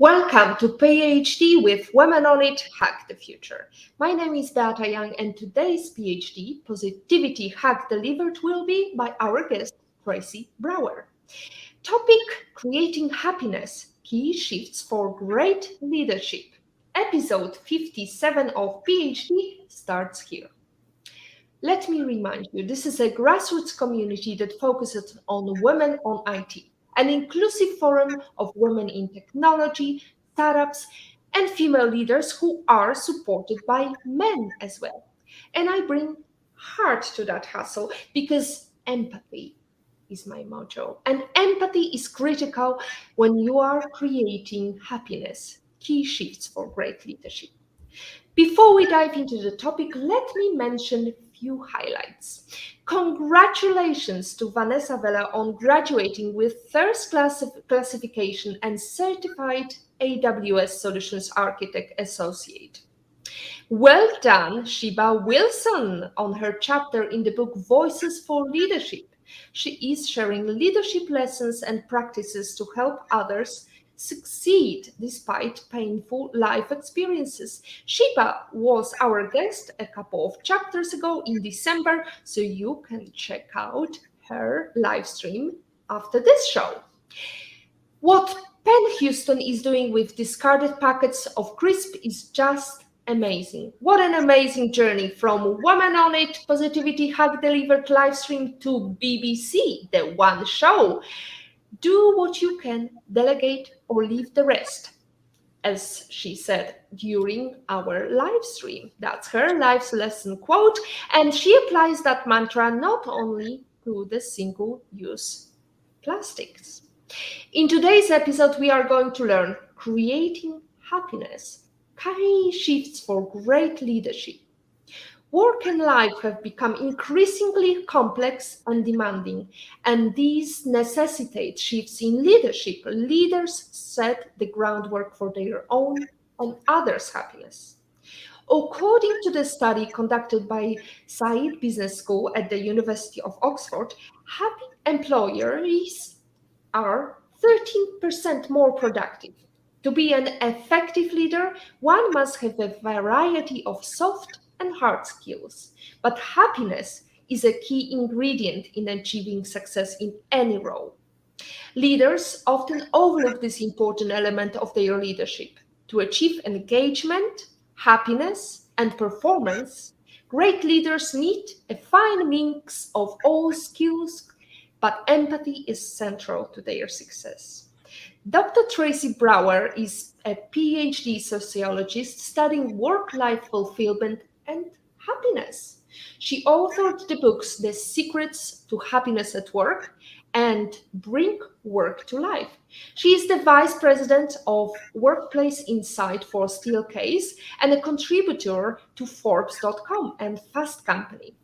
Welcome to PhD with Women on It, Hack the Future. My name is Beata and today's PhD, Positivity Hack Delivered, will be by our guest, Tracy Brower. Topic, Creating Happiness, Key Shifts for Great Leadership. Episode 57 of PhD starts here. Let me remind you, this is a grassroots community that focuses on women on IT. An inclusive forum of women in technology, startups, and female leaders who are supported by men as well. And I bring heart to that hustle because empathy is my motto. And empathy is critical when you are creating happiness, key shifts for great leadership. Before we dive into the topic, let me mention a few highlights. Congratulations to Vanessa Vella on graduating with first class classification and certified AWS Solutions Architect Associate. Well done, Sheba Wilson, on her chapter in the book Voices for Leadership. She is sharing leadership lessons and practices to help others succeed despite painful life experiences. Sheba was our guest a couple of chapters ago in December, so you can check out her live stream after this show. What Penn Houston is doing with discarded packets of crisp is just amazing. What an amazing journey from Women on It, Positivity Hack Delivered live stream to BBC, the one show. Do what you can, delegate or leave the rest, as she said during our live stream. That's her life lesson quote, and she applies that mantra not only to the single-use plastics. In today's episode, we are going to learn creating happiness, key shifts for great leadership. Work and life have become increasingly complex and demanding, and these necessitate shifts in leadership. Leaders set the groundwork for their own and others' happiness. According to the study conducted by Said Business School at the University of Oxford, happy employees are 13% more productive. To be an effective leader, one must have a variety of soft and hard skills. But happiness is a key ingredient in achieving success in any role. Leaders often overlook this important element of their leadership. To achieve engagement, happiness, and performance, great leaders need a fine mix of all skills, but empathy is central to their success. Dr. Tracy Brower is a PhD sociologist studying work-life fulfillment and happiness. She authored the books The Secrets to Happiness at Work and Bring Work to Life. She is the Vice President of Workplace Insight for Steelcase and a contributor to Forbes.com and Fast Company.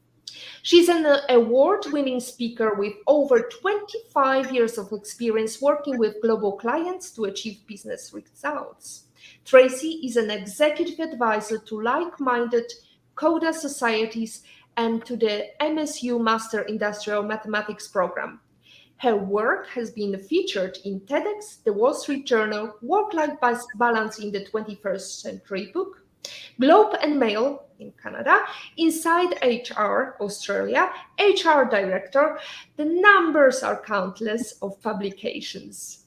She's an award-winning speaker with over 25 years of experience working with global clients to achieve business results. Tracy is an executive advisor to like-minded Coda societies and to the MSU Master Industrial Mathematics program. Her work has been featured in TEDx, The Wall Street Journal, Work-Life Balance in the 21st Century book, Globe and Mail in Canada, InsideHR Australia, HR Director. The numbers are countless of publications.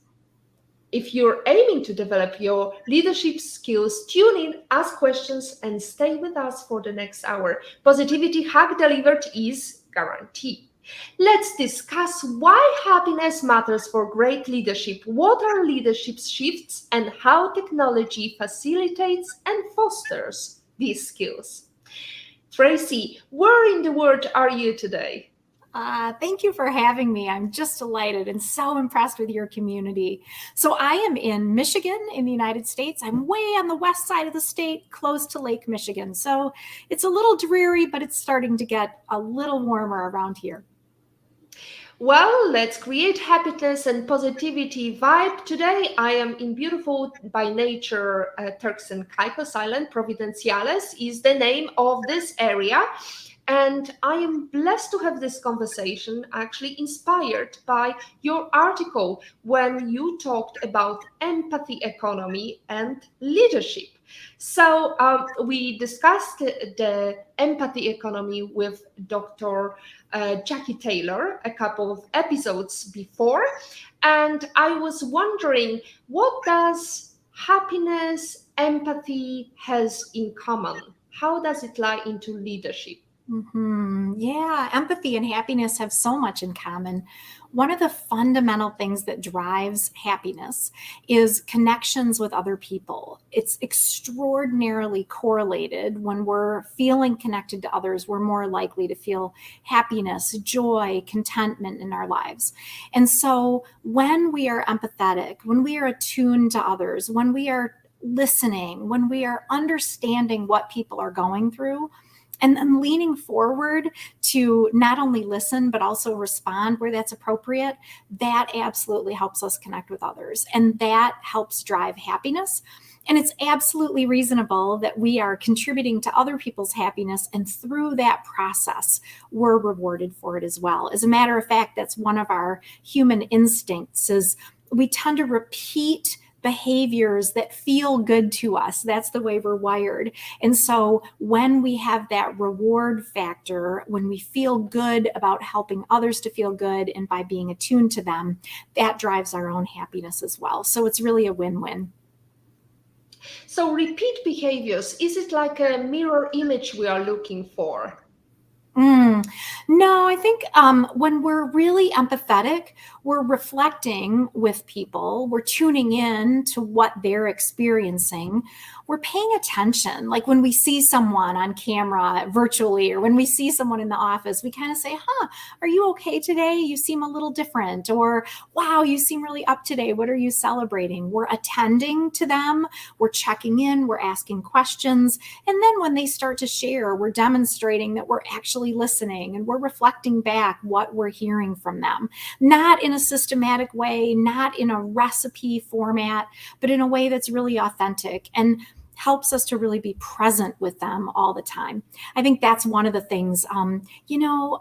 If you're aiming to develop your leadership skills, tune in, ask questions, and stay with us for the next hour. Positivity Hack Delivered is guaranteed. Let's discuss why happiness matters for great leadership, what are leadership shifts, and how technology facilitates and fosters these skills. Tracy, where in the world are you today? Thank you for having me. I'm just delighted and so impressed with your community. So I am in Michigan in the United States. I'm way on the west side of the state, close to Lake Michigan. So it's a little dreary, but it's starting to get a little warmer around here. Well, let's create happiness and positivity vibe. Today, I am in beautiful by nature Turks and Caicos Island. Providenciales is the name of this area. And I am blessed to have this conversation, actually inspired by your article when you talked about empathy economy and leadership. So we discussed the empathy economy with Dr. Jackie Taylor a couple of episodes before. And I was wondering, what does happiness, empathy has in common? How does it lie into leadership? Yeah, empathy and happiness have so much in common. One of the fundamental things that drives happiness is connections with other people. It's extraordinarily correlated. When we're feeling connected to others, we're more likely to feel happiness, joy, contentment in our lives. And so when we are empathetic, when we are attuned to others, when we are listening, when we are understanding what people are going through, and then leaning forward to not only listen, but also respond where that's appropriate, that absolutely helps us connect with others. And that helps drive happiness. And it's absolutely reasonable that we are contributing to other people's happiness. And through that process, we're rewarded for it as well. As a matter of fact, that's one of our human instincts is we tend to repeat behaviors that feel good to us. That's the way we're wired. And so when we have that reward factor, when we feel good about helping others to feel good and by being attuned to them, that drives our own happiness as well. So it's really a win-win. So repeat behaviors, is it like a mirror image we are looking for? No, I think when we're really empathetic, we're reflecting with people, we're tuning in to what they're experiencing, we're paying attention. Like when we see someone on camera virtually, or when we see someone in the office, we kind of say, are you okay today? You seem a little different. Or, wow, you seem really up today. What are you celebrating? We're attending to them, we're checking in, we're asking questions. And then when they start to share, we're demonstrating that we're actually listening and we're reflecting back what we're hearing from them, not in a systematic way, not in a recipe format, but in a way that's really authentic and helps us to really be present with them all the time. I think that's one of the things,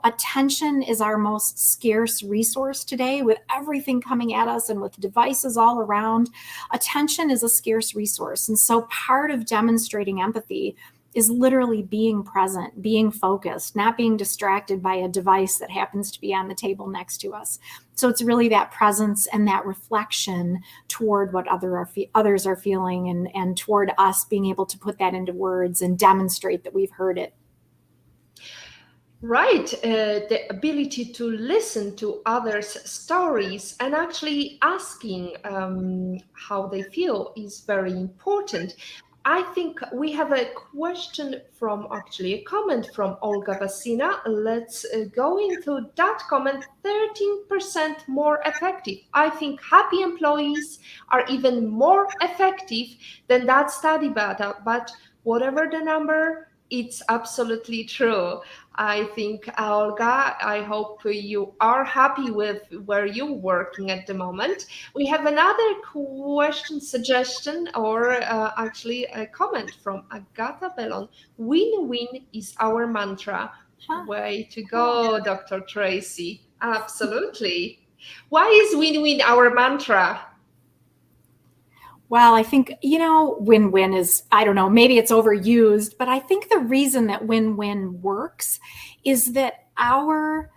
attention is our most scarce resource today with everything coming at us and with devices all around. Attention is a scarce resource. And so part of demonstrating empathy is literally being present, being focused, not being distracted by a device that happens to be on the table next to us. So it's really that presence and that reflection toward what others are feeling and toward us being able to put that into words and demonstrate that we've heard it. Right. The ability to listen to others' stories and actually asking how they feel is very important. I think we have a question a comment from Olga Vasina. Let's go into that comment. 13% more effective. I think happy employees are even more effective than that study, Beata. But whatever the number, it's absolutely true. I think, Olga, I hope you are happy with where you're working at the moment. We have another question, suggestion, or actually a comment from Agata Bellon. Win-win is our mantra. Way to go, Dr. Tracy. Absolutely. Why is win-win our mantra? Well, I think, win-win is, I don't know, maybe it's overused, but I think the reason that win-win works is that our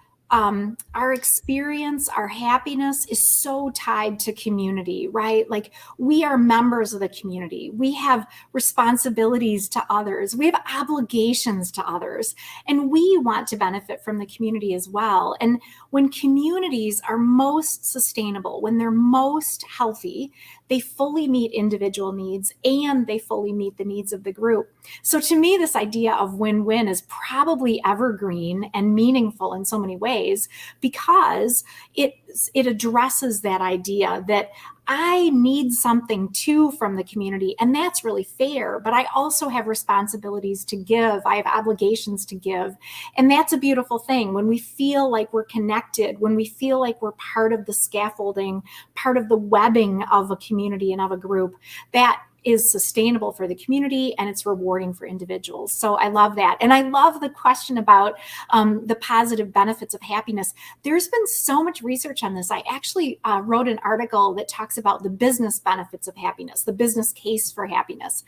experience, our happiness is so tied to community, right? Like we are members of the community. We have responsibilities to others. We have obligations to others, and we want to benefit from the community as well. And when communities are most sustainable, when they're most healthy, they fully meet individual needs and they fully meet the needs of the group. So to me, this idea of win-win is probably evergreen and meaningful in so many ways because it addresses that idea that I need something too from the community, and that's really fair, but I also have responsibilities to give. I have obligations to give. And that's a beautiful thing. When we feel like we're connected, when we feel like we're part of the scaffolding, part of the webbing of a community and of a group, that is sustainable for the community and it's rewarding for individuals. So I love that. And I love the question about the positive benefits of happiness. There's been so much research on this. I actually wrote an article that talks about the business benefits of happiness, the business case for happiness.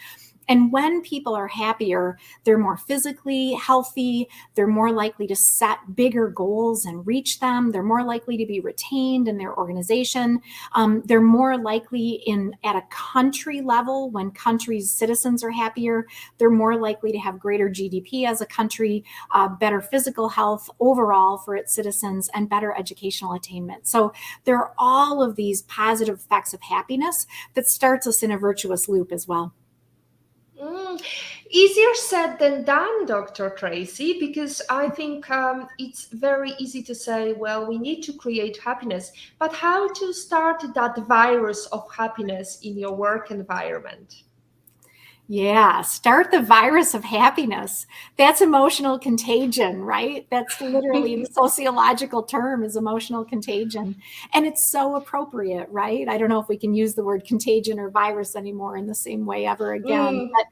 And when people are happier, they're more physically healthy. They're more likely to set bigger goals and reach them. They're more likely to be retained in their organization. They're more likely at a country level, when countries' citizens are happier, they're more likely to have greater GDP as a country, better physical health overall for its citizens, and better educational attainment. So there are all of these positive effects of happiness that starts us in a virtuous loop as well. Easier said than done, Dr. Tracy, because I think it's very easy to say, well, we need to create happiness, but how to start that virus of happiness in your work environment? Yeah, start the virus of happiness. That's emotional contagion, right? That's literally the sociological term, is emotional contagion. And it's so appropriate, right? I don't know if we can use the word contagion or virus anymore in the same way ever again. But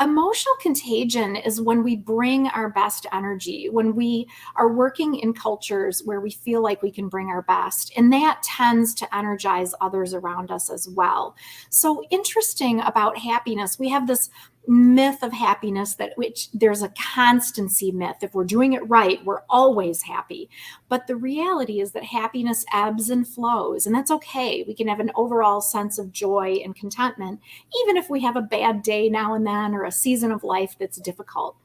emotional contagion is when we bring our best energy, when we are working in cultures where we feel like we can bring our best, and that tends to energize others around us as well. So interesting about happiness, we have this myth of happiness which there's a constancy myth. If we're doing it right, we're always happy. But the reality is that happiness ebbs and flows, and that's okay. We can have an overall sense of joy and contentment, even if we have a bad day now and then or a season of life that's difficult.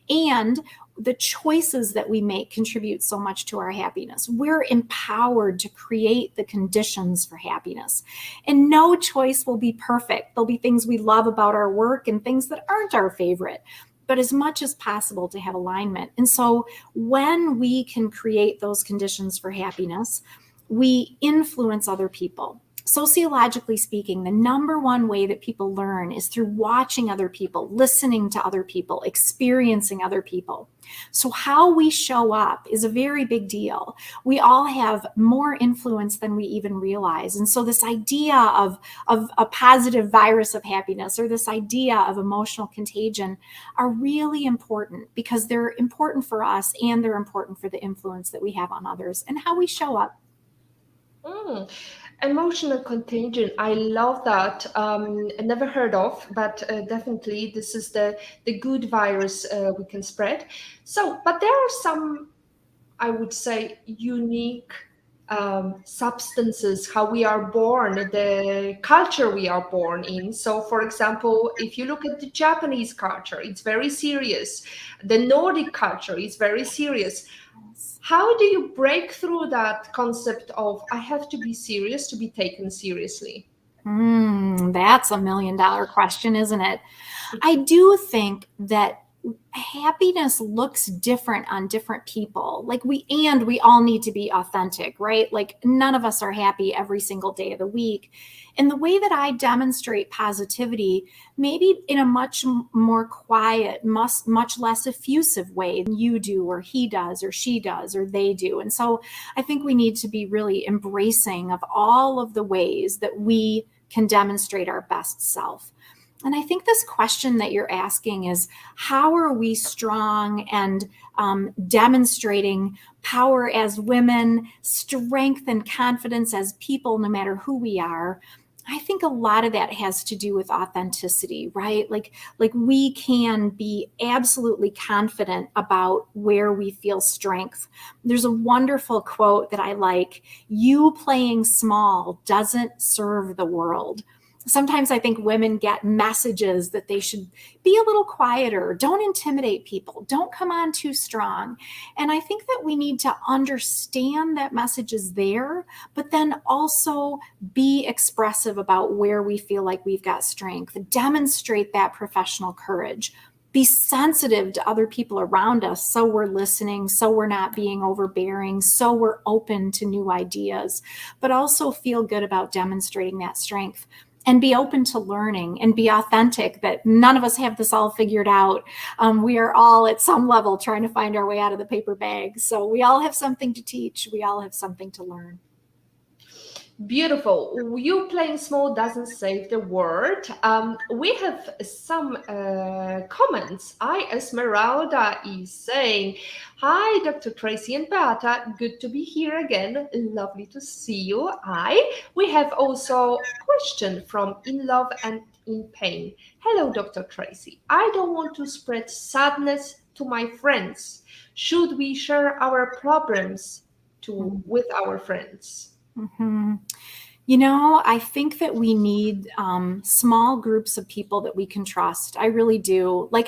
And the choices that we make contribute so much to our happiness. We're empowered to create the conditions for happiness. And no choice will be perfect. There'll be things we love about our work and things that aren't our favorite, but as much as possible to have alignment. And so when we can create those conditions for happiness, we influence other people. Sociologically speaking, the number one way that people learn is through watching other people, listening to other people, experiencing other people. So how we show up is a very big deal. We all have more influence than we even realize. And so this idea of a positive virus of happiness, or this idea of emotional contagion, are really important because they're important for us and they're important for the influence that we have on others and how we show up. Emotional contagion. I love that. I never heard of, but definitely this is the good virus we can spread. So, but there are some, I would say, unique substances, how we are born, the culture we are born in. So, for example, if you look at the Japanese culture, it's very serious. The Nordic culture is very serious. How do you break through that concept of I have to be serious to be taken seriously? That's $1 million question, isn't it? I do think that happiness looks different on different people. We all need to be authentic, right? Like none of us are happy every single day of the week. And the way that I demonstrate positivity, maybe in a much more quiet, much less effusive way than you do, or he does, or she does, or they do. And so I think we need to be really embracing of all of the ways that we can demonstrate our best self. And I think this question that you're asking is, how are we strong and demonstrating power as women, strength and confidence as people, no matter who we are? I think a lot of that has to do with authenticity, right? Like we can be absolutely confident about where we feel strength. There's a wonderful quote that I like: "You playing small doesn't serve the world." Sometimes I think women get messages that they should be a little quieter, don't intimidate people, don't come on too strong. And I think that we need to understand that message is there, but then also be expressive about where we feel like we've got strength, demonstrate that professional courage. be sensitive to other people around us, so we're listening, so we're not being overbearing, so we're open to new ideas, but also feel good about demonstrating that strength. And be open to learning and be authentic, that none of us have this all figured out. We are all at some level trying to find our way out of the paper bag. So we all have something to teach. We all have something to learn. Beautiful. You playing small doesn't save the world. We have some comments. Esmeralda is saying, "Hi, Dr. Tracy and Beata. Good to be here again. Lovely to see you." We have also a question from In Love and in Pain. "Hello, Dr. Tracy. I don't want to spread sadness to my friends. Should we share our problems with our friends?" Mm-hmm. I think that we need small groups of people that we can trust. I really do. Like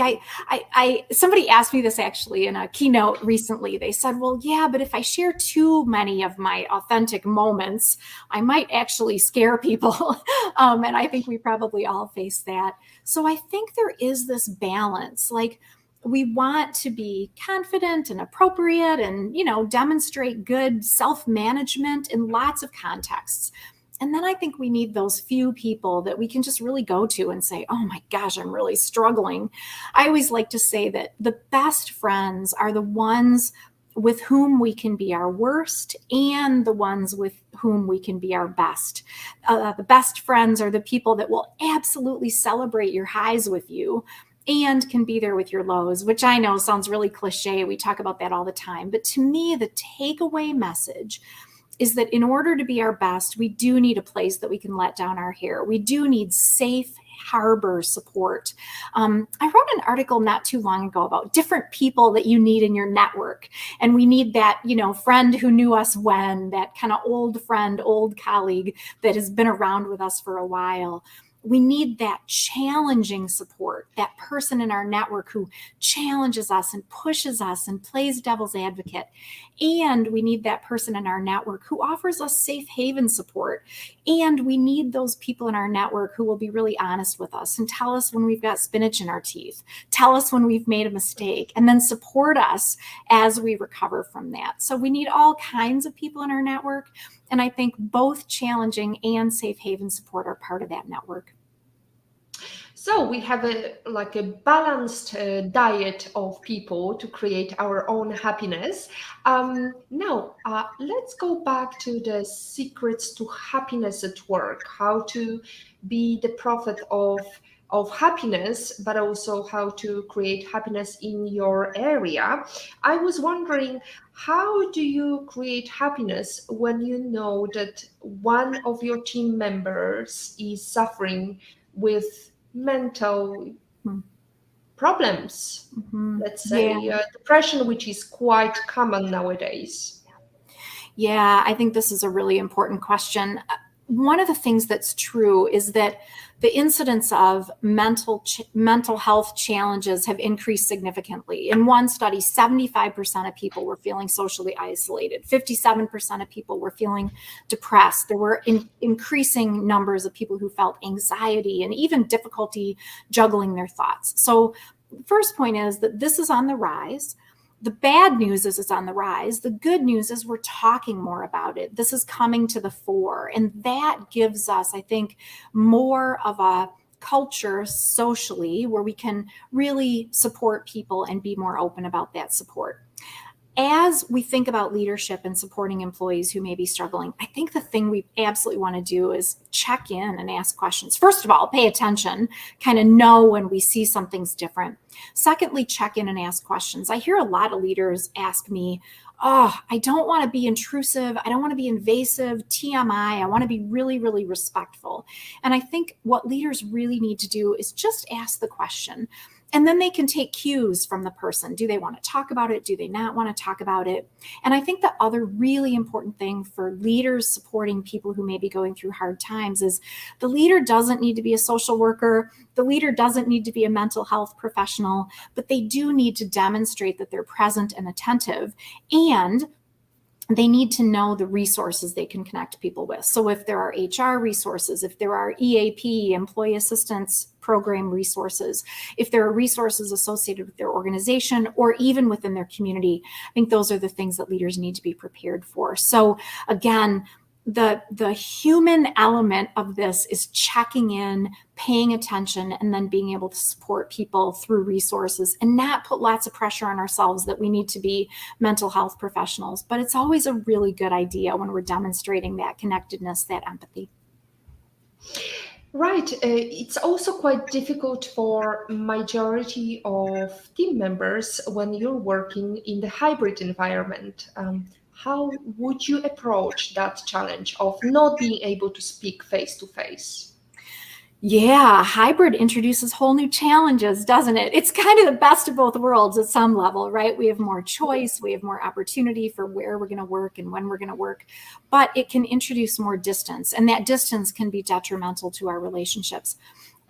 somebody asked me this actually in a keynote recently. They said, well, yeah, but if I share too many of my authentic moments, I might actually scare people. And I think we probably all face that. So I think there is this balance. Like, we want to be confident and appropriate and, demonstrate good self-management in lots of contexts. And then I think we need those few people that we can just really go to and say, oh my gosh, I'm really struggling. I always like to say that the best friends are the ones with whom we can be our worst and the ones with whom we can be our best. The best friends are the people that will absolutely celebrate your highs with you and can be there with your lows, which I know sounds really cliche. We talk about that all the time. But to me, the takeaway message is that in order to be our best, we do need a place that we can let down our hair. We do need safe harbor support. I wrote an article not too long ago about different people that you need in your network. And we need that, friend who knew us when, that kind of old friend, old colleague that has been around with us for a while. We need that challenging support, that person in our network who challenges us and pushes us and plays devil's advocate. And we need that person in our network who offers us safe haven support. And we need those people in our network who will be really honest with us and tell us when we've got spinach in our teeth, tell us when we've made a mistake, and then support us as we recover from that. So we need all kinds of people in our network. And I think both challenging and safe haven support are part of that network. So we have a balanced diet of people to create our own happiness. Now, let's go back to the secrets to happiness at work, how to be the prophet of happiness, but also how to create happiness in your area. I was wondering, how do you create happiness when you know that one of your team members is suffering with mental problems? Let's say depression, which is quite common nowadays. Yeah, I think this is a really important question. One of the things that's true is that the incidence of mental health challenges have increased significantly. In one study, 75% of people were feeling socially isolated. 57% of people were feeling depressed. There were increasing numbers of people who felt anxiety and even difficulty juggling their thoughts. So the first point is that this is on the rise. The bad news is it's on the rise. The good news is we're talking more about it. This is coming to the fore. And that gives us, I think, more of a culture socially where we can really support people and be more open about that support. As we think about leadership and supporting employees who may be struggling, I think the thing we absolutely want to do is check in and ask questions. First of all, pay attention, kind of know when we see something's different. Secondly, check in and ask questions. I hear a lot of leaders ask me, I don't want to be intrusive. I don't want to be invasive, TMI. I want to be really, really respectful. And I think what leaders really need to do is just ask the question. And then they can take cues from the person. Do they want to talk about it? Do they not want to talk about it? And I think the other really important thing for leaders supporting people who may be going through hard times is the leader doesn't need to be a social worker. The leader doesn't need to be a mental health professional, but they do need to demonstrate that they're present and attentive. And they need to know the resources they can connect people with. So if there are HR resources, if there are EAP, employee assistance program resources, if there are resources associated with their organization or even within their community, I think those are the things that leaders need to be prepared for. So again, the human element of this is checking in, paying attention, and then being able to support people through resources and not put lots of pressure on ourselves that we need to be mental health professionals. But it's always a really good idea when we're demonstrating that connectedness, that empathy. Right. It's also quite difficult for majority of team members when you're working in the hybrid environment. How would you approach that challenge of not being able to speak face to face? Yeah, hybrid introduces whole new challenges, doesn't it? It's kind of the best of both worlds at some level, right? We have more choice, we have more opportunity for where we're going to work and when we're going to work, but it can introduce more distance, and that distance can be detrimental to our relationships.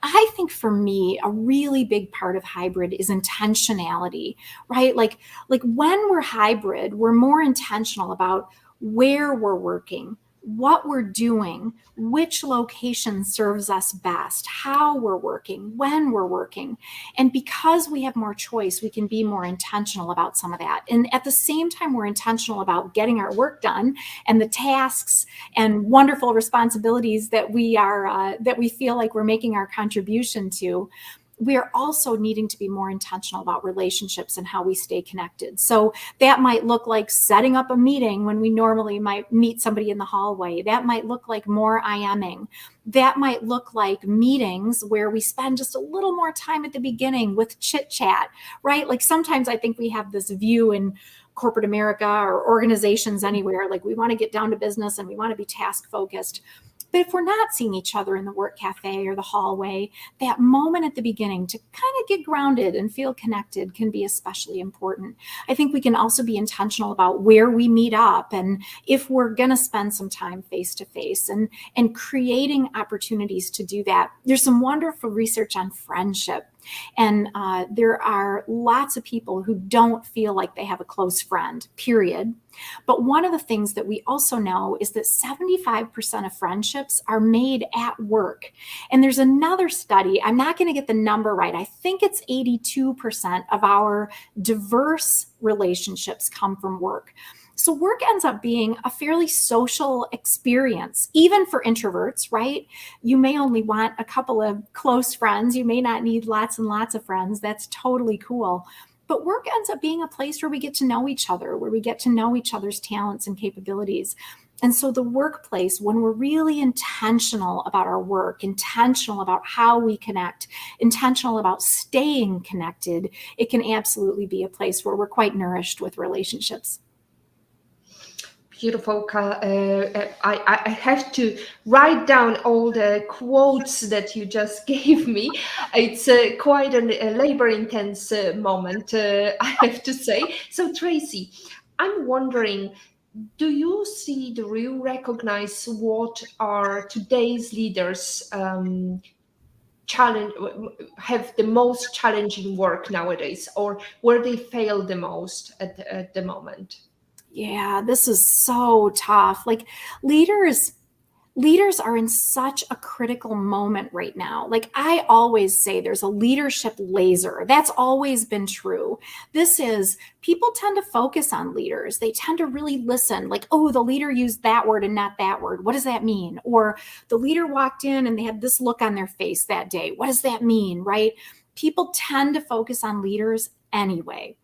I think for me, a really big part of hybrid is intentionality, right? Like when we're hybrid, we're more intentional about where we're working, what we're doing, which location serves us best, how we're working, when we're working. And because we have more choice, we can be more intentional about some of that. And at the same time, we're intentional about getting our work done and the tasks and wonderful responsibilities that we are that we feel like we're making our contribution to. We are also needing to be more intentional about relationships and how we stay connected. So that might look like setting up a meeting when we normally might meet somebody in the hallway. That might look like more IMing. That might look like meetings where we spend just a little more time at the beginning with chit chat, right? Like sometimes I think we have this view in corporate America or organizations anywhere, like we want to get down to business and we want to be task focused. But if we're not seeing each other in the work cafe or the hallway, that moment at the beginning to kind of get grounded and feel connected can be especially important. I think we can also be intentional about where we meet up and if we're going to spend some time face to face and creating opportunities to do that. There's some wonderful research on friendship. And there are lots of people who don't feel like they have a close friend, period. But one of the things that we also know is that 75% of friendships are made at work. And there's another study, I'm not going to get the number right. I think it's 82% of our diverse relationships come from work. So work ends up being a fairly social experience, even for introverts, right? You may only want a couple of close friends. You may not need lots and lots of friends. That's totally cool. But work ends up being a place where we get to know each other, where we get to know each other's talents and capabilities. And so the workplace, when we're really intentional about our work, intentional about how we connect, intentional about staying connected, it can absolutely be a place where we're quite nourished with relationships. Beautiful. I have to write down all the quotes that you just gave me. It's quite a labor-intense moment, I have to say. So, Tracy, I'm wondering, do you see, do you recognize what are today's leaders challenge have the most challenging work nowadays, or where they fail the most at the moment? Yeah, this is so tough. Like leaders are in such a critical moment right now. Like I always say, there's a leadership laser. That's always been true. This is, people tend to focus on leaders. They tend to really listen, like, oh, the leader used that word and not that word. What does that mean? Or the leader walked in and they had this look on their face that day. What does that mean, right? People tend to focus on leaders anyway.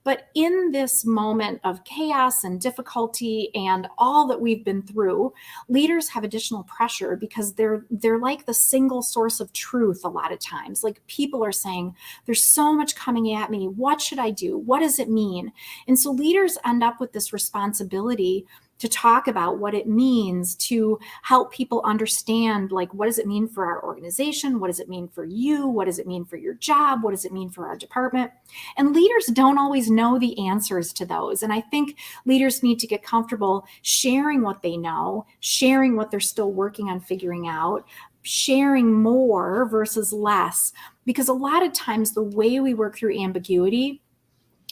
But in this moment of chaos and difficulty and all that we've been through, leaders have additional pressure because they're like the single source of truth a lot of times. Like people are saying, there's so much coming at me. What should I do? What does it mean? And so leaders end up with this responsibility to talk about what it means to help people understand, like, what does it mean for our organization? What does it mean for you? What does it mean for your job? What does it mean for our department? And leaders don't always know the answers to those. And I think leaders need to get comfortable sharing what they know, sharing what they're still working on figuring out, sharing more versus less. Because a lot of times the way we work through ambiguity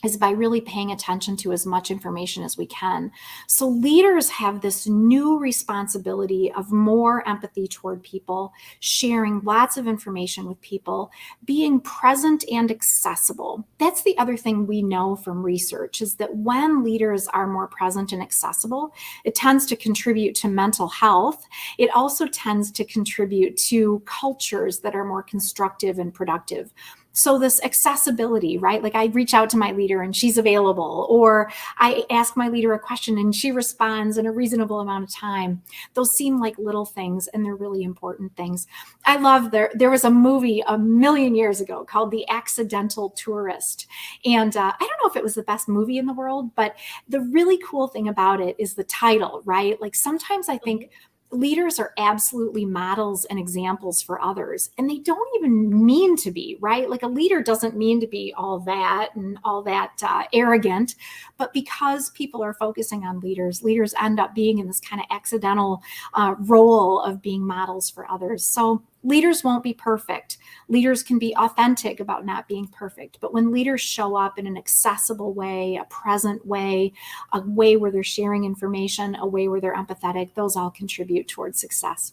is by really paying attention to as much information as we can. So leaders have this new responsibility of more empathy toward people, sharing lots of information with people, being present and accessible. That's the other thing we know from research, is that when leaders are more present and accessible, it tends to contribute to mental health. It also tends to contribute to cultures that are more constructive and productive. So this accessibility, right? Like I reach out to my leader and she's available, or I ask my leader a question and she responds in a reasonable amount of time. Those seem like little things, and they're really important things. I love there was a movie a million years ago called The Accidental Tourist. And I don't know if it was the best movie in the world, but the really cool thing about it is the title, right? Like sometimes I think leaders are absolutely models and examples for others, and they don't even mean to be, right? Like a leader doesn't mean to be all that and all that arrogant, but because people are focusing on leaders end up being in this kind of accidental role of being models for others. So leaders won't be perfect. Leaders can be authentic about not being perfect. But when leaders show up in an accessible way, a present way, a way where they're sharing information, a way where they're empathetic, those all contribute towards success.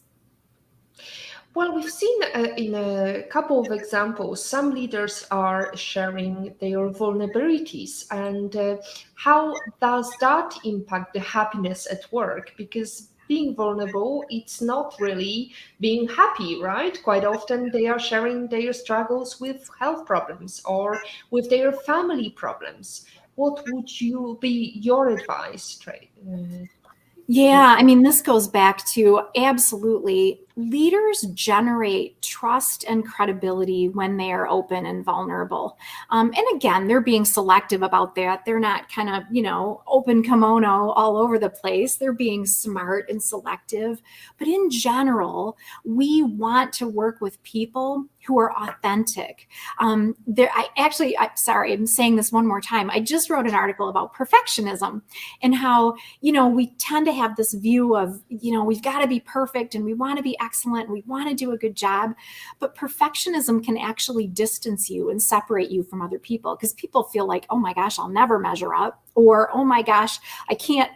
Well, we've seen in a couple of examples, some leaders are sharing their vulnerabilities. And how does that impact the happiness at work? Because being vulnerable, it's not really being happy, right? Quite often they are sharing their struggles with health problems or with their family problems. What would you be your advice, Trey? Yeah, I mean, this goes back to absolutely leaders generate trust and credibility when they are open and vulnerable. And again, they're being selective about that. They're not kind of, open kimono all over the place. They're being smart and selective. But in general, we want to work with people who are authentic. I'm saying this one more time. I just wrote an article about perfectionism and how, we tend to have this view of, we've got to be perfect and we want to be excellent and we want to do a good job. But perfectionism can actually distance you and separate you from other people, because people feel like, oh my gosh, I'll never measure up, or oh my gosh, I can't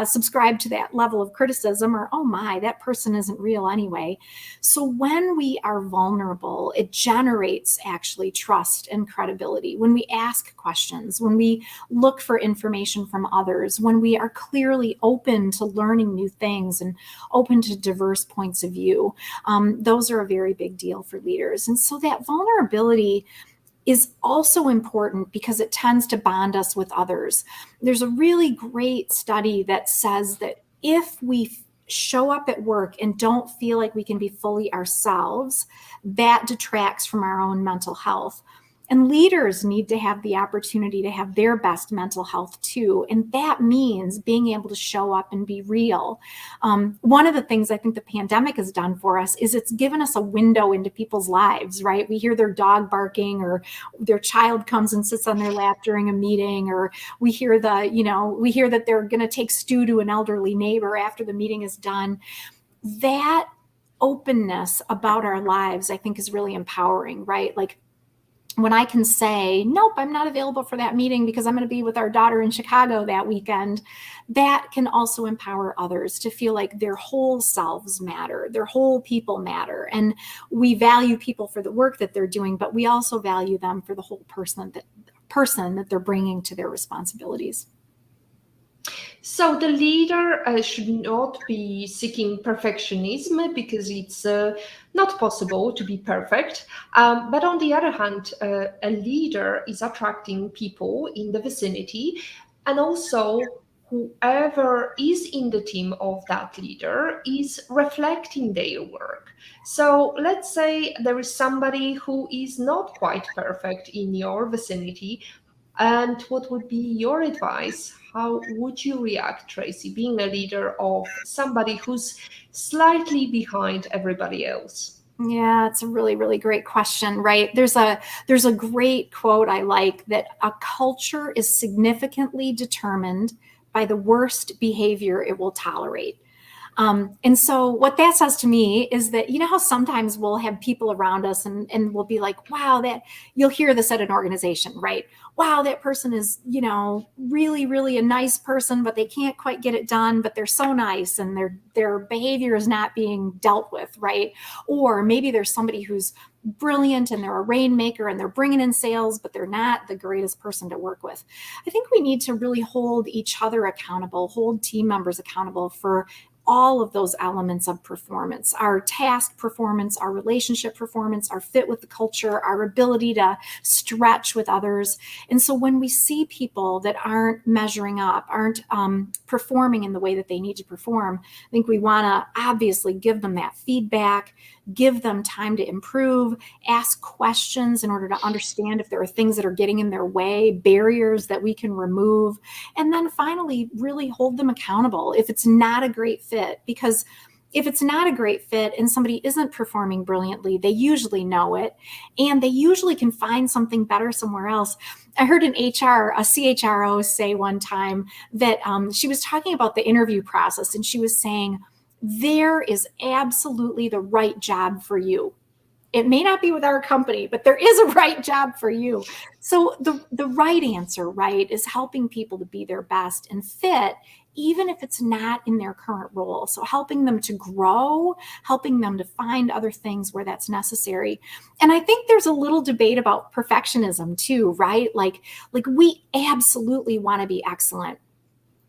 subscribe to that level of criticism, or oh my, that person isn't real anyway. So when we are vulnerable, it generates actually trust and credibility. When we ask questions, when we look for information from others, when we are clearly open to learning new things and open to diverse points of view, those are a very big deal for leaders. And so that vulnerability is also important because it tends to bond us with others. There's a really great study that says that if we show up at work and don't feel like we can be fully ourselves, that detracts from our own mental health. And leaders need to have the opportunity to have their best mental health too. And that means being able to show up and be real. One of the things I think the pandemic has done for us is it's given us a window into people's lives, right? We hear their dog barking, or their child comes and sits on their lap during a meeting, or we hear that they're going to take stew to an elderly neighbor after the meeting is done. That openness about our lives, I think, is really empowering, right? Like, when I can say, nope, I'm not available for that meeting because I'm going to be with our daughter in Chicago that weekend, that can also empower others to feel like their whole selves matter, their whole people matter. And we value people for the work that they're doing, but we also value them for the whole person that they're bringing to their responsibilities. So the leader should not be seeking perfectionism, because it's not possible to be perfect. But on the other hand, a leader is attracting people in the vicinity, and also whoever is in the team of that leader is reflecting their work. So let's say there is somebody who is not quite perfect in your vicinity. And what would be your advice? How would you react, Tracy, being a leader of somebody who's slightly behind everybody else? Yeah, it's a really, really great question, right? There's a great quote I like, that a culture is significantly determined by the worst behavior it will tolerate. And so what that says to me is that, you know how sometimes we'll have people around us and we'll be like, wow, that you'll hear this at an organization, right? Wow, that person is, really, really a nice person, but they can't quite get it done, but they're so nice and their behavior is not being dealt with, right? Or maybe there's somebody who's brilliant and they're a rainmaker and they're bringing in sales, but they're not the greatest person to work with. I think we need to really hold each other accountable, hold team members accountable for all of those elements of performance, our task performance, our relationship performance, our fit with the culture, our ability to stretch with others. And so when we see people that aren't measuring up, aren't performing in the way that they need to perform, I think we want to obviously give them that feedback, give them time to improve, ask questions in order to understand if there are things that are getting in their way, barriers that we can remove, and then finally really hold them accountable if it's not a great fit. Because if it's not a great fit and somebody isn't performing brilliantly, they usually know it and they usually can find something better somewhere else. I heard a CHRO say one time that she was talking about the interview process, and she was saying, there is absolutely the right job for you. It may not be with our company, but there is a right job for you. So the right answer, right, is helping people to be their best and fit, even if it's not in their current role. So helping them to grow, helping them to find other things where that's necessary. And I think there's a little debate about perfectionism too, right? Like we absolutely want to be excellent.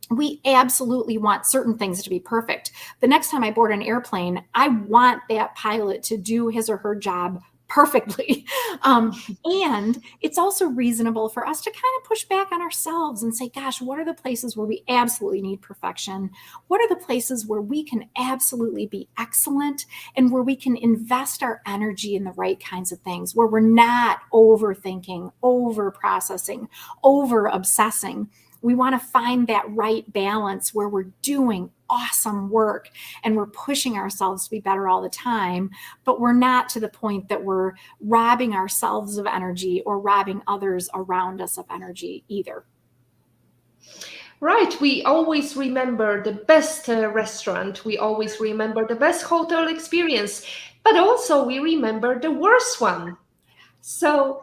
We absolutely want certain things to be perfect. The next time I board an airplane, I want that pilot to do his or her job perfectly. And it's also reasonable for us to kind of push back on ourselves and say, gosh, what are the places where we absolutely need perfection? What are the places where we can absolutely be excellent and where we can invest our energy in the right kinds of things, where we're not overthinking, over processing, over obsessing? We want to find that right balance where we're doing awesome work and we're pushing ourselves to be better all the time, but we're not to the point that we're robbing ourselves of energy or robbing others around us of energy either. Right, we always remember the best restaurant, we always remember the best hotel experience, but also we remember the worst one. So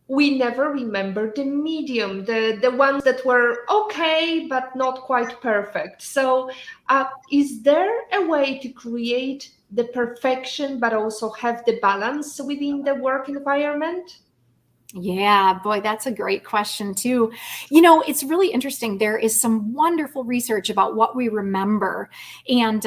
we never remember the medium, the ones that were okay, but not quite perfect. So is there a way to create the perfection, but also have the balance within the work environment? Yeah, boy, that's a great question too. It's really interesting. There is some wonderful research about what we remember. And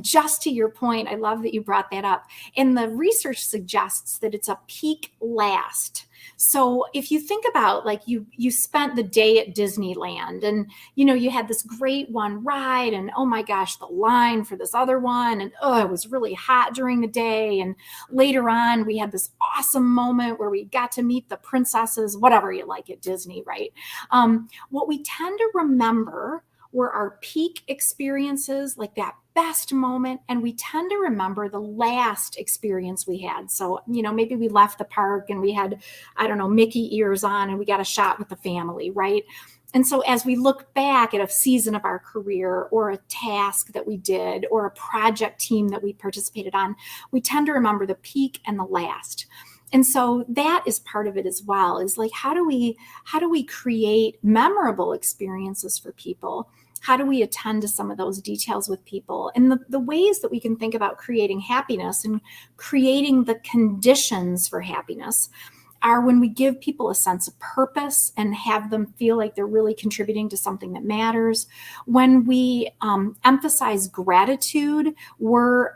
just to your point, I love that you brought that up. And the research suggests that it's a peak last. So if you think about like you spent the day at Disneyland and you had this great one ride and oh my gosh, the line for this other one, and oh, it was really hot during the day, and later on we had this awesome moment where we got to meet the princesses, whatever you like at Disney, right? What we tend to remember were our peak experiences, like that best moment, and we tend to remember the last experience we had. So, maybe we left the park and we had, I don't know, Mickey ears on and we got a shot with the family, right? And so as we look back at a season of our career or a task that we did or a project team that we participated on, we tend to remember the peak and the last. And so that is part of it as well, is like, how do we create memorable experiences for people? How do we attend to some of those details with people? And the ways that we can think about creating happiness and creating the conditions for happiness are when we give people a sense of purpose and have them feel like they're really contributing to something that matters. When we emphasize gratitude, we're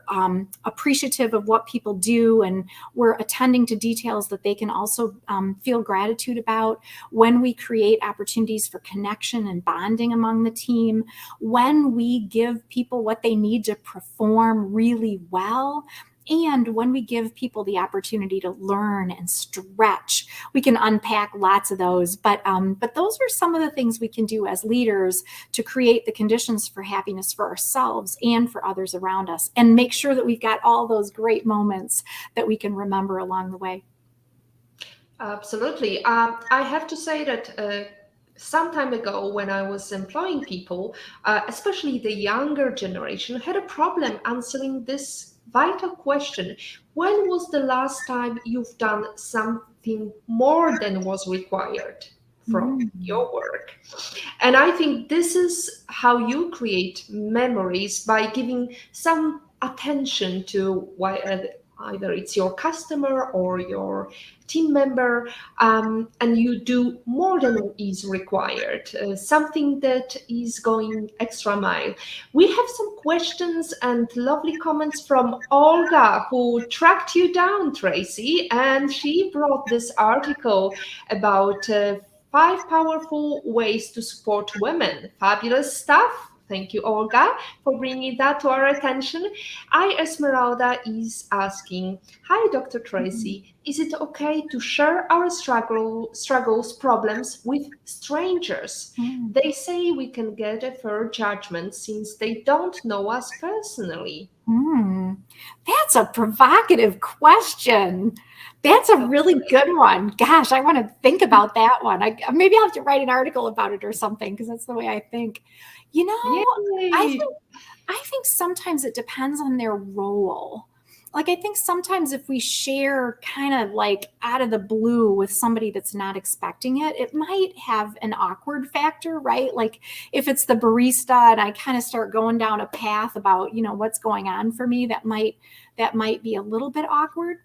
appreciative of what people do and we're attending to details that they can also feel gratitude about. When we create opportunities for connection and bonding among the team, when we give people what they need to perform really well, and when we give people the opportunity to learn and stretch. We can unpack lots of those, but those are some of the things we can do as leaders to create the conditions for happiness for ourselves and for others around us, and make sure that we've got all those great moments that we can remember along the way. Absolutely. I have to say that some time ago when I was employing people, especially the younger generation, had a problem answering this vital question. When was the last time you've done something more than was required from Mm. your work? And I think this is how you create memories, by giving some attention to why either it's your customer or your team member, and you do more than is required, something that is going extra mile. We have some questions and lovely comments from Olga, who tracked you down, Tracy, and she brought this article about 5 powerful ways to support women. Fabulous stuff. Thank you, Olga, for bringing that to our attention. I, Esmeralda, is asking, hi, Dr. Tracy. Is it okay to share our struggles, problems with strangers? Mm. They say we can get a fair judgment since they don't know us personally. Hmm. That's a provocative question. That's a really good one. Gosh, I want to think about that one. Maybe I'll have to write an article about it or something because that's the way I think. You know, I Yay! think I think sometimes it depends on their role. Like, I think sometimes if we share kind of like out of the blue with somebody that's not expecting it, it might have an awkward factor, right? Like, if it's the barista and I kind of start going down a path about, what's going on for me, that might be a little bit awkward.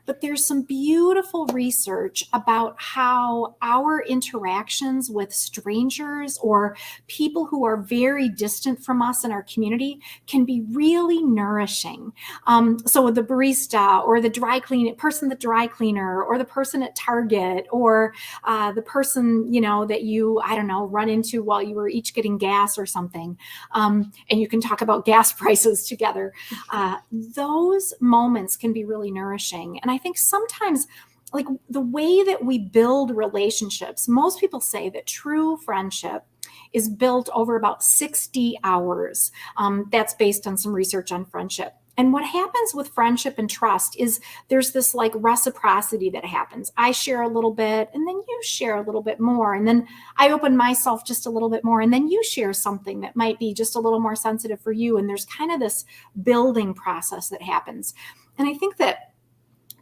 But there's some beautiful research about how our interactions with strangers or people who are very distant from us in our community can be really nourishing. So the barista or the dry cleaner, or the person at Target, or the person, that you, I don't know, run into while you were each getting gas or something. And you can talk about gas prices together. Those moments can be really nourishing. And I think sometimes, like, the way that we build relationships, most people say that true friendship is built over about 60 hours. That's based on some research on friendship. And what happens with friendship and trust is there's this like reciprocity that happens. I share a little bit, and then you share a little bit more. And then I open myself just a little bit more. And then you share something that might be just a little more sensitive for you. And there's kind of this building process that happens. And I think that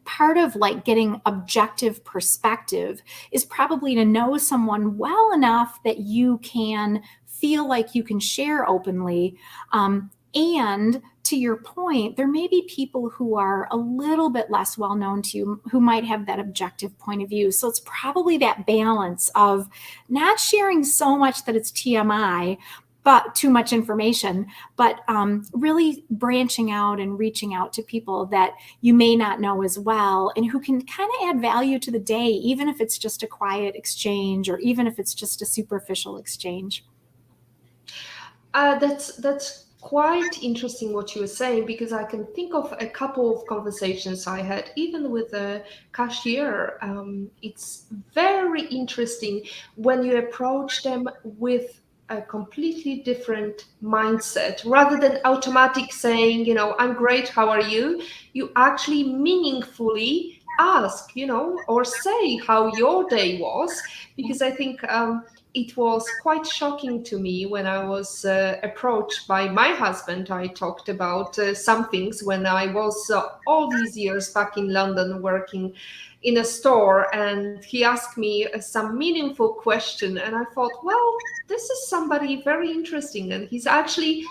part of like getting objective perspective is probably to know someone well enough that you can feel like you can share openly. And to your point, there may be people who are a little bit less well known to you who might have that objective point of view. So it's probably that balance of not sharing so much that it's TMI, but too much information, but really branching out and reaching out to people that you may not know as well, and who can kind of add value to the day, even if it's just a quiet exchange or even if it's just a superficial exchange. That's quite interesting what you were saying, because I can think of a couple of conversations I had even with a cashier. It's very interesting when you approach them with a completely different mindset, rather than automatic saying, I'm great, how are you? You actually meaningfully ask, or say how your day was, because I think it was quite shocking to me when I was approached by my husband. I talked about some things when I was all these years back in London working in a store, and he asked me some meaningful question, and I thought, well, this is somebody very interesting, and he's actually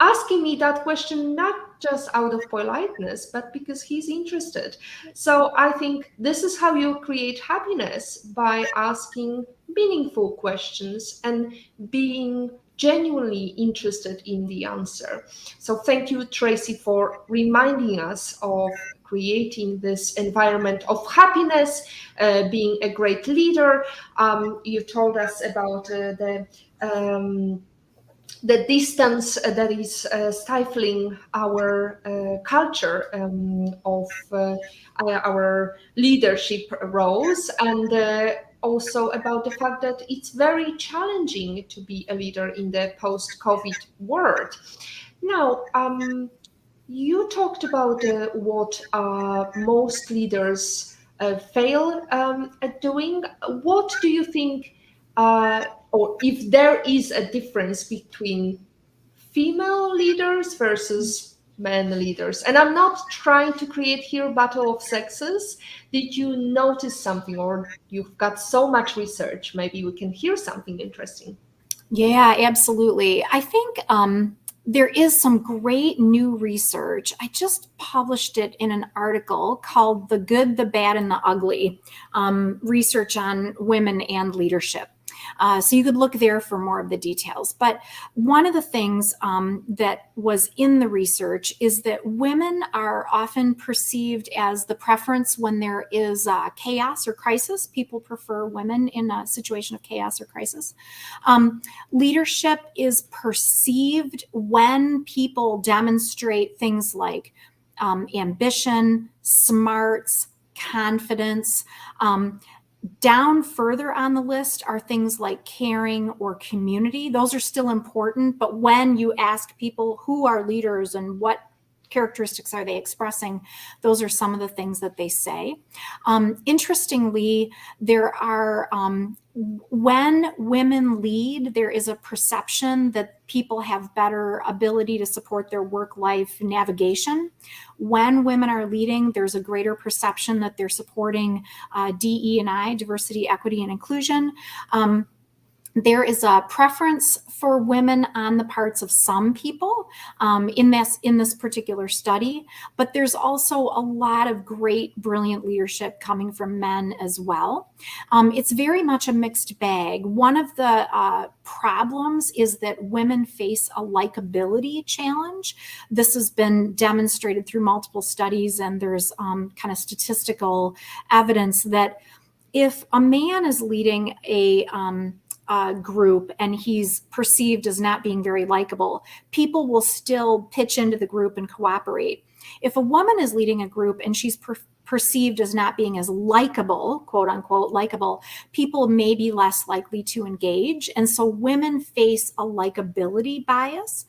asking me that question not just out of politeness, but because he's interested. So I think this is how you create happiness, by asking meaningful questions and being genuinely interested in the answer. So thank you, Tracy, for reminding us of creating this environment of happiness, being a great leader. You told us about the distance that is stifling our culture of our leadership roles, and also about the fact that it's very challenging to be a leader in the post-COVID world. Now, you talked about what most leaders fail at doing. What do you think or if there is a difference between female leaders versus men leaders. And I'm not trying to create here a battle of sexes. Did you notice something, or you've got so much research? Maybe we can hear something interesting. Yeah, absolutely. I think there is some great new research. I just published it in an article called The Good, the Bad, and the Ugly, research on women and leadership. So you could look there for more of the details. But one of the things that was in the research is that women are often perceived as the preference when there is chaos or crisis. People prefer women in a situation of chaos or crisis. Leadership is perceived when people demonstrate things like ambition, smarts, confidence. Down further on the list are things like caring or community. Those are still important, but when you ask people who are leaders and what characteristics are they expressing, those are some of the things that they say. Interestingly, there are when women lead, there is a perception that people have better ability to support their work-life navigation. When women are leading, there's a greater perception that they're supporting DE&I, diversity, equity, and inclusion. There is a preference for women on the parts of some people in this particular study, but there's also a lot of great, brilliant leadership coming from men as well. It's very much a mixed bag. One of the problems is that women face a likability challenge. This has been demonstrated through multiple studies, and there's kind of statistical evidence that if a man is leading a group and he's perceived as not being very likable, people will still pitch into the group and cooperate. If a woman is leading a group and she's perceived as not being as likable, quote unquote, likable, people may be less likely to engage. And so women face a likability bias.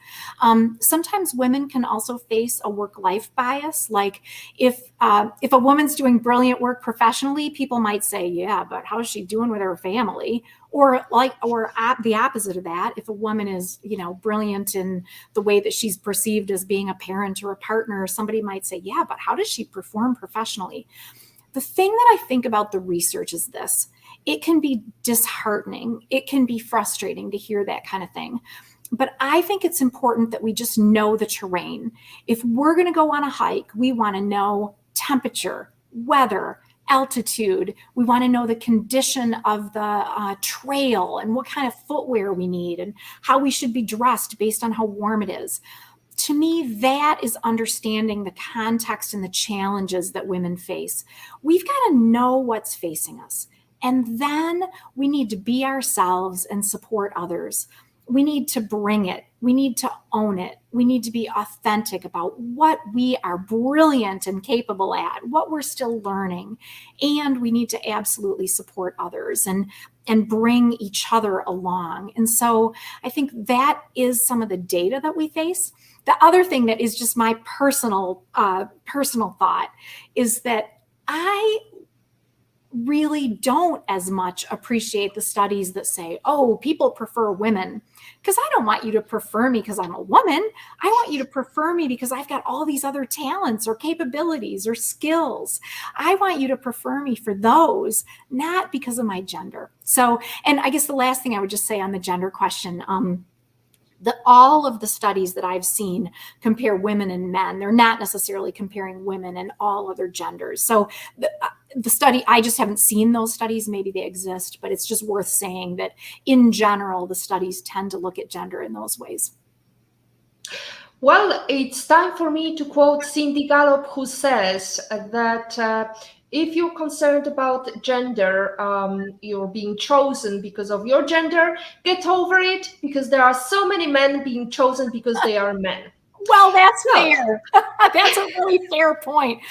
Sometimes women can also face a work-life bias. Like if a woman's doing brilliant work professionally, people might say, yeah, but how is she doing with her family? Or the opposite of that, if a woman is, brilliant in the way that she's perceived as being a parent or a partner, somebody might say, yeah, but how does she perform professionally? The thing that I think about the research is this: it can be disheartening. It can be frustrating to hear that kind of thing. But I think it's important that we just know the terrain. If we're going to go on a hike, we want to know temperature, weather, altitude. We want to know the condition of the trail and what kind of footwear we need and how we should be dressed based on how warm it is. To me, that is understanding the context and the challenges that women face. We've got to know what's facing us. And then we need to be ourselves and support others. We need to bring it. We need to own it. We need to be authentic about what we are brilliant and capable at, what we're still learning. And we need to absolutely support others and bring each other along. And so I think that is some of the data that we face. The other thing that is just my personal thought is that I really don't as much appreciate the studies that say, oh, people prefer women. Because I don't want you to prefer me because I'm a woman. I want you to prefer me because I've got all these other talents or capabilities or skills. I want you to prefer me for those, not because of my gender. So, and I guess the last thing I would just say on the gender question, all of the studies that I've seen compare women and men. They're not necessarily comparing women and all other genders. So the study, I just haven't seen those studies. Maybe they exist, but it's just worth saying that in general, the studies tend to look at gender in those ways. Well, it's time for me to quote Cindy Gallop, who says that if you're concerned about gender, you're being chosen because of your gender, get over it, because there are so many men being chosen because they are men. Well, that's fair. That's a really fair point.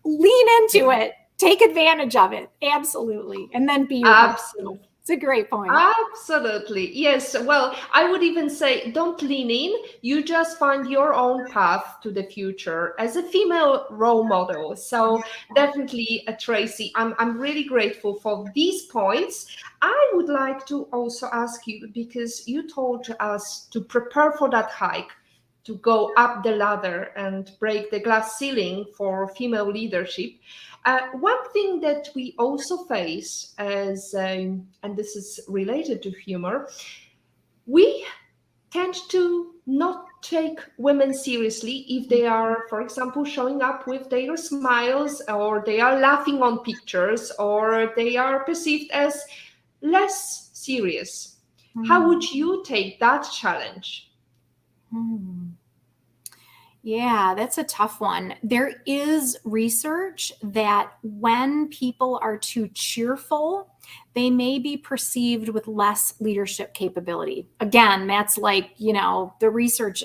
Lean into it. Take advantage of it. Absolutely. And then be your Absolutely. It's a great point. Absolutely. Yes. Well, I would even say don't lean in. You just find your own path to the future as a female role model. So definitely, Tracy, I'm really grateful for these points. I would like to also ask you, because you told us to prepare for that hike, to go up the ladder and break the glass ceiling for female leadership. One thing that we also face as, and this is related to humor, we tend to not take women seriously if they are, for example, showing up with their smiles, or they are laughing on pictures, or they are perceived as less serious. How would you take that challenge? Yeah, that's a tough one. There is research that when people are too cheerful, they may be perceived with less leadership capability. Again, that's like, the research.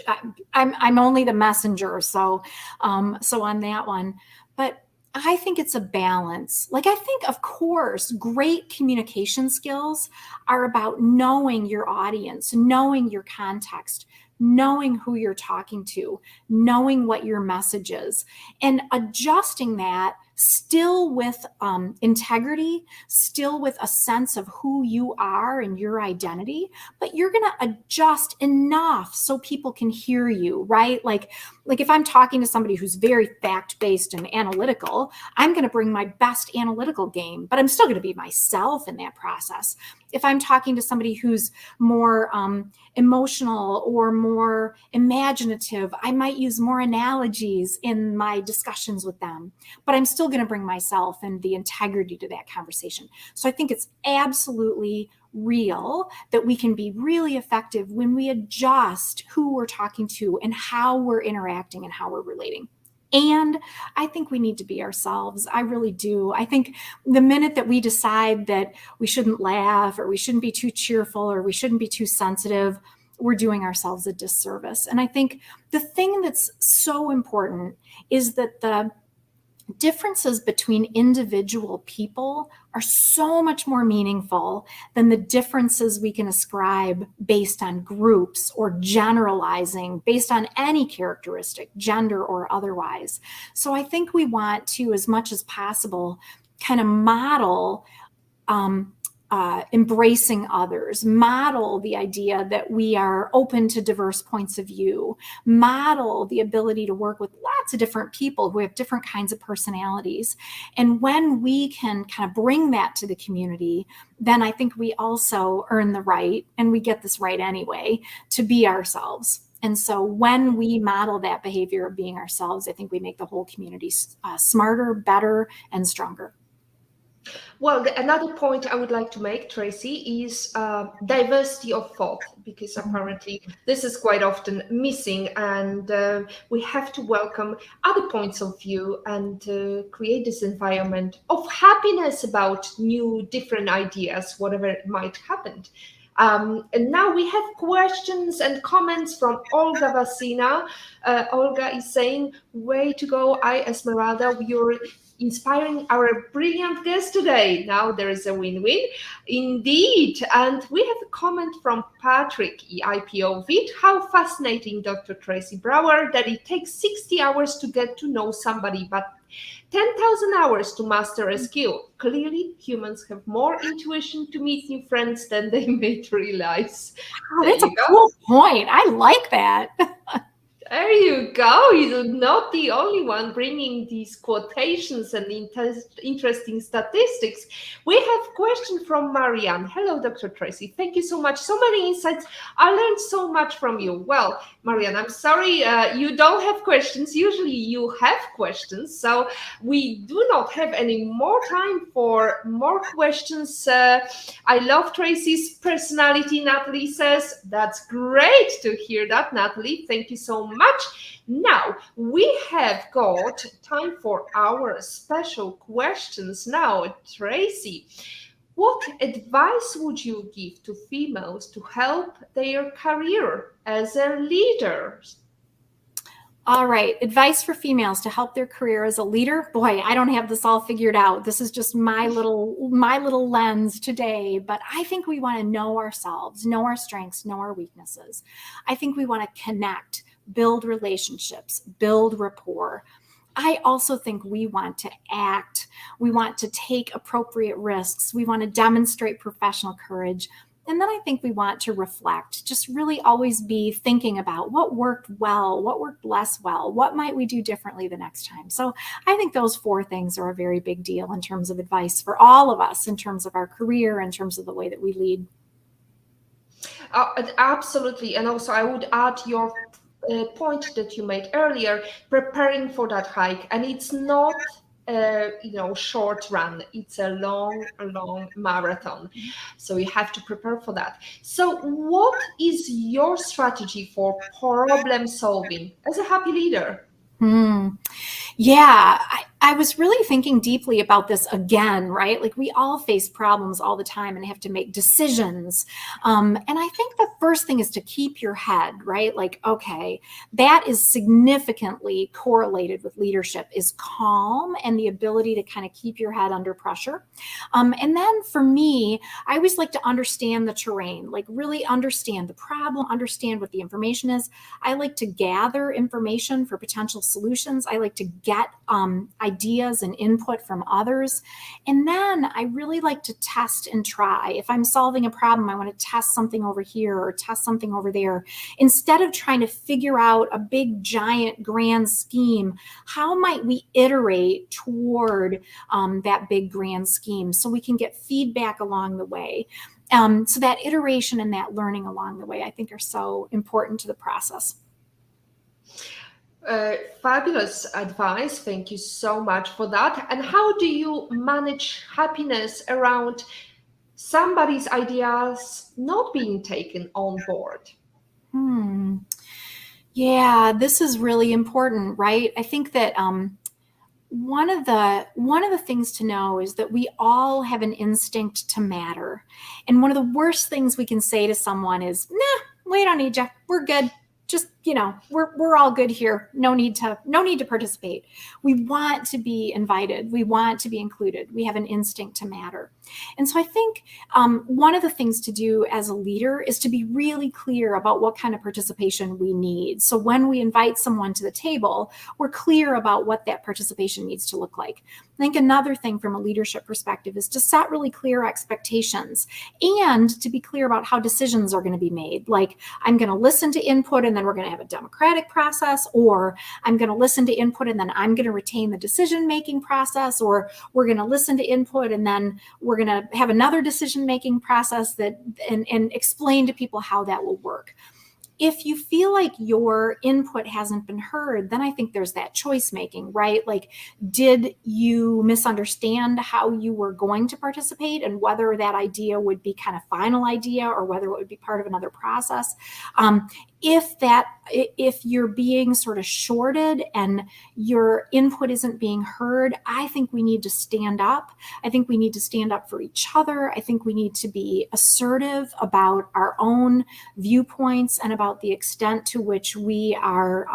I'm only the messenger, so on that one. But I think it's a balance. Like, I think, of course, great communication skills are about knowing your audience, knowing your context, knowing who you're talking to, knowing what your message is, and adjusting that still with integrity, still with a sense of who you are and your identity, but you're going to adjust enough so people can hear you, right? Like if I'm talking to somebody who's very fact-based and analytical, I'm going to bring my best analytical game, but I'm still going to be myself in that process. If I'm talking to somebody who's more emotional or more imaginative, I might use more analogies in my discussions with them, but I'm still going to bring myself and the integrity to that conversation. So I think it's absolutely real that we can be really effective when we adjust who we're talking to and how we're interacting and how we're relating. And I think we need to be ourselves. I really do. I think the minute that we decide that we shouldn't laugh, or we shouldn't be too cheerful, or we shouldn't be too sensitive, we're doing ourselves a disservice. And I think the thing that's so important is that the differences between individual people are so much more meaningful than the differences we can ascribe based on groups, or generalizing based on any characteristic, gender or otherwise. So I think we want to, as much as possible, kind of model embracing others, model the idea that we are open to diverse points of view, model the ability to work with lots of different people who have different kinds of personalities. And when we can kind of bring that to the community, then I think we also earn the right, and we get this right anyway, to be ourselves. And so when we model that behavior of being ourselves, I think we make the whole community smarter, better, and stronger. Well, another point I would like to make, Tracy, is diversity of thought, because apparently this is quite often missing, and we have to welcome other points of view and create this environment of happiness about new, different ideas, whatever might happen. And now we have questions and comments from Olga Vasina. Olga is saying, way to go, Esmeralda, you're inspiring our brilliant guest today. Now there is a win-win. Indeed. And we have a comment from Patrick, EIPO Vid. How fascinating, Dr. Tracy Brower, that it takes 60 hours to get to know somebody, but 10,000 hours to master a skill. Clearly, humans have more intuition to meet new friends than they may realize. Oh, that's a cool point. I like that. There you go. You're not the only one bringing these quotations and interesting statistics. We have a question from Marianne. Hello, Dr. Tracy. Thank you so much. So many insights. I learned so much from you. Well, Marianne, I'm sorry you don't have questions. Usually you have questions. So we do not have any more time for more questions. I love Tracy's personality, Natalie says. That's great to hear that, Natalie. Thank you so much. Now, we have got time for our special questions now. Tracy, what advice would you give to females to help their career as a leader? All right, advice for females to help their career as a leader. Boy, I don't have this all figured out. This is just my little lens today, but I think we want to know ourselves, know our strengths, know our weaknesses. I think we want to connect, build relationships, build rapport. I also think we want to act. We want to take appropriate risks. We want to demonstrate professional courage. And then I think we want to reflect, just really always be thinking about what worked well, what worked less well, what might we do differently the next time. So I think those 4 things are a very big deal in terms of advice for all of us, in terms of our career, in terms of the way that we lead. Absolutely. And also I would add your point that you made earlier, preparing for that hike. And it's not short run. It's a long marathon. So you have to prepare for that. So what is your strategy for problem solving as a happy leader? Yeah, I was really thinking deeply about this again, right? Like we all face problems all the time and have to make decisions. And I think the first thing is to keep your head, right? Like, okay, that is significantly correlated with leadership, is calm and the ability to kind of keep your head under pressure. And then for me, I always like to understand the terrain, like really understand the problem, understand what the information is. I like to gather information for potential solutions. I like to get ideas and input from others. And then I really like to test and try. If I'm solving a problem, I want to test something over here or test something over there. Instead of trying to figure out a big, giant, grand scheme, how might we iterate toward that big, grand scheme so we can get feedback along the way? So that iteration and that learning along the way, I think, are so important to the process. Fabulous advice. Thank you so much for that. And how do you manage happiness around somebody's ideas not being taken on board? Yeah, this is really important, right? I think that one of the things to know is that we all have an instinct to matter. And one of the worst things we can say to someone is, nah, we don't need you. We're good. Just, we're all good here. No need to participate. We want to be invited. We want to be included. We have an instinct to matter. And so I think one of the things to do as a leader is to be really clear about what kind of participation we need. So when we invite someone to the table, we're clear about what that participation needs to look like. I think another thing from a leadership perspective is to set really clear expectations and to be clear about how decisions are going to be made. Like, I'm going to listen to input and then we're going to have a democratic process, or I'm going to listen to input and then I'm going to retain the decision-making process, or we're going to listen to input and then we're going to have another decision-making process and explain to people how that will work. If you feel like your input hasn't been heard, then I think there's that choice making, right? Like, did you misunderstand how you were going to participate and whether that idea would be kind of final idea or whether it would be part of another process? If you're being sort of shorted and your input isn't being heard, I think we need to stand up. I think we need to stand up for each other. I think we need to be assertive about our own viewpoints and about the extent to which we are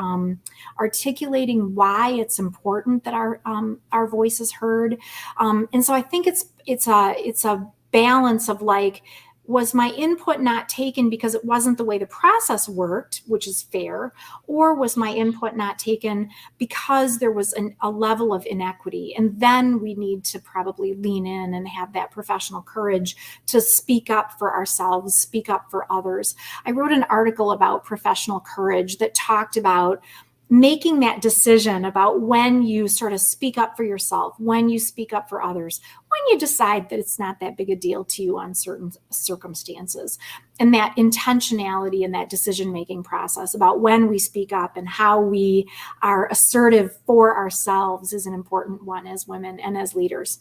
articulating why it's important that our voice is heard. And so I think it's a balance of like, was my input not taken because it wasn't the way the process worked, which is fair, or was my input not taken because there was a level of inequity? And then we need to probably lean in and have that professional courage to speak up for ourselves, speak up for others. I wrote an article about professional courage that talked about making that decision about when you sort of speak up for yourself, when you speak up for others, when you decide that it's not that big a deal to you on certain circumstances. And that intentionality in that decision-making process about when we speak up and how we are assertive for ourselves is an important one as women and as leaders.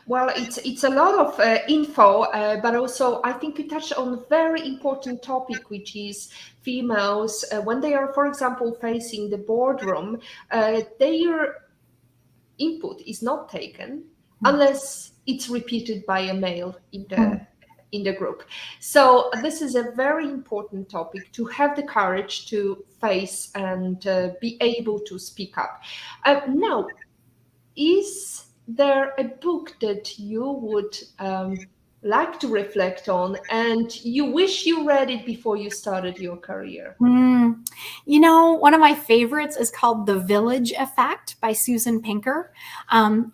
Well, it's a lot of info, but also I think you touched on a very important topic, which is females, when they are, for example, facing the boardroom, their input is not taken unless it's repeated by a male in the in the group. So this is a very important topic to have the courage to face and be able to speak up. Now, is there a book that you would like to reflect on and you wish you read it before you started your career? You know, one of my favorites is called The Village Effect by Susan Pinker.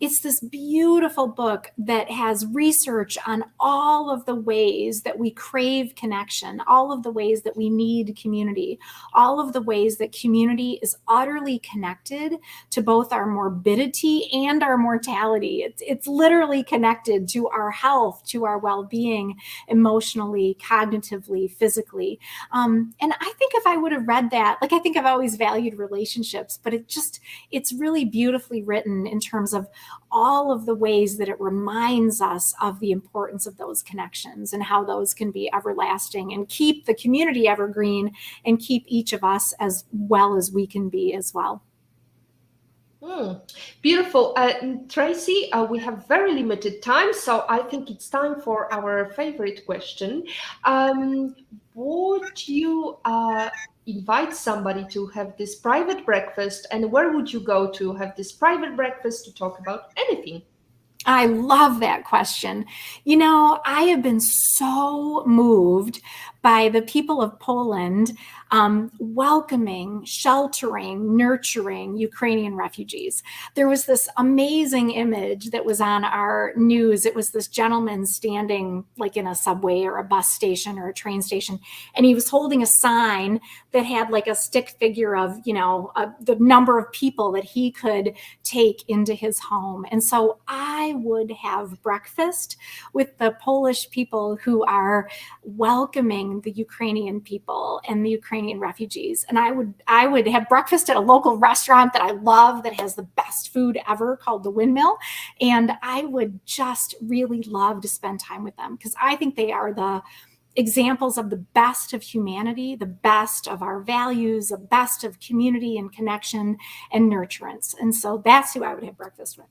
It's this beautiful book that has research on all of the ways that we crave connection, all of the ways that we need community, all of the ways that community is utterly connected to both our morbidity and our mortality. It's literally connected to our health, to our well-being, emotionally, cognitively, physically. And I think if I would have read that, like, I think I've always valued relationships, but it's really beautifully written in terms of all of the ways that it reminds us of the importance of those connections and how those can be everlasting and keep the community evergreen and keep each of us as well as we can be as well. Beautiful. Tracy, we have very limited time, so I think it's time for our favorite question. Would you invite somebody to have this private breakfast, and where would you go to have this private breakfast to talk about anything? I love that question. You know, I have been so moved by the people of Poland welcoming, sheltering, nurturing Ukrainian refugees. There was this amazing image that was on our news. It was this gentleman standing like in a subway or a bus station or a train station, and he was holding a sign that had like a stick figure of, you know, the number of people that he could take into his home. And so I would have breakfast with the Polish people who are welcoming the Ukrainian people and the Ukrainian refugees. And I would have breakfast at a local restaurant that I love that has the best food ever called the Windmill. And I would just really love to spend time with them because I think they are the examples of the best of humanity, the best of our values, the best of community and connection and nurturance. And so that's who I would have breakfast with.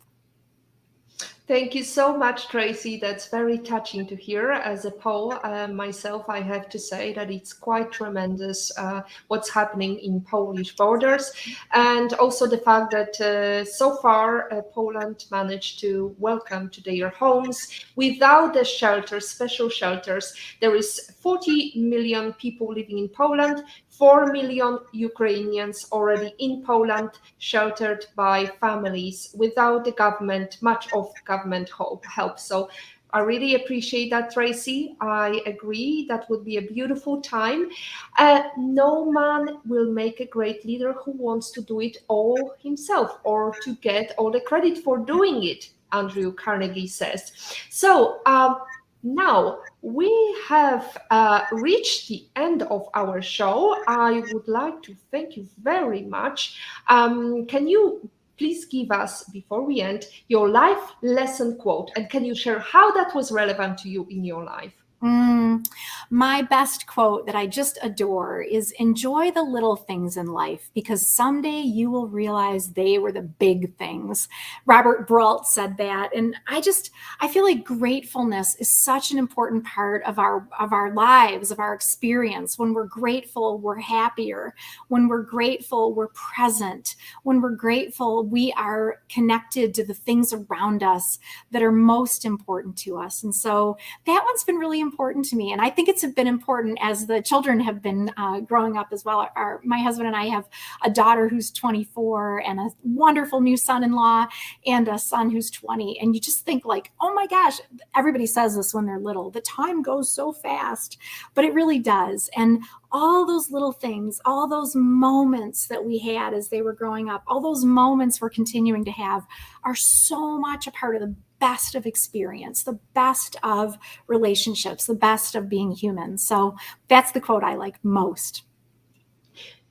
Thank you so much, Tracy. That's very touching to hear. As a Pole myself, I have to say that it's quite tremendous what's happening in Polish borders. And also the fact that so far Poland managed to welcome to their homes without the shelters, special shelters. There is 40 million people living in Poland, 4 million Ukrainians already in Poland, sheltered by families without the government, much of government help. So I really appreciate that, Tracy. I agree that would be a beautiful time. No man will make a great leader who wants to do it all himself or to get all the credit for doing it, Andrew Carnegie says. So now we have reached the end of our show. I would like to thank you very much. Can you please give us, before we end, your life lesson quote? And can you share how that was relevant to you in your life? My best quote that I just adore is enjoy the little things in life because someday you will realize they were the big things. Robert Brault said that. And I feel like gratefulness is such an important part of our lives, of our experience. When we're grateful, we're happier. When we're grateful, we're present. When we're grateful, we are connected to the things around us that are most important to us. And so that one's been really important to me. And I think it's been important as the children have been growing up as well. My husband and I have a daughter who's 24 and a wonderful new son-in-law and a son who's 20. And you just think like, oh my gosh, everybody says this when they're little, the time goes so fast, but it really does. And all those little things, all those moments that we had as they were growing up, all those moments we're continuing to have are so much a part of the best of experience, the best of relationships, the best of being human. So that's the quote I like most.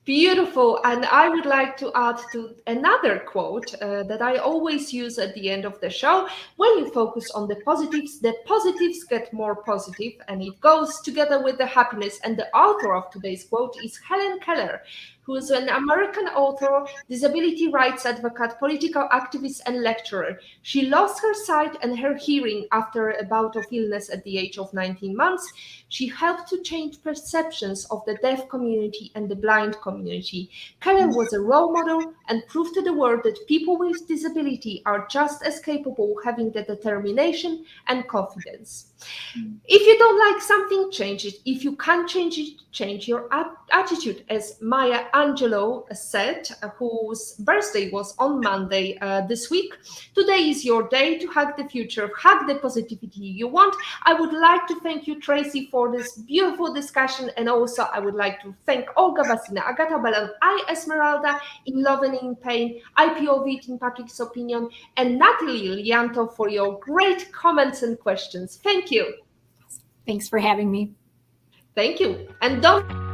Beautiful. And I would like to add to another quote that I always use at the end of the show. When you focus on the positives get more positive, and it goes together with the happiness. And the author of today's quote is Helen Keller, who is an American author, disability rights advocate, political activist, and lecturer. She lost her sight and her hearing after a bout of illness at the age of 19 months. She helped to change perceptions of the deaf community and the blind community. Kellen was a role model and proved to the world that people with disability are just as capable, having the determination and confidence. If you don't like something, change it. If you can't change it, change your attitude, as Maya Angelou said, whose birthday was on Monday this week. Today is your day to hug the future, hug the positivity you want. I would like to thank you, Tracy, for this beautiful discussion, and also I would like to thank Olga Vasina, Agata Balan, I Esmeralda, In Love and in Pain, IPOV in Patrick's Opinion, and Natalie Lianto for your great comments and questions. Thank you. Thanks for having me. Thank you. And don't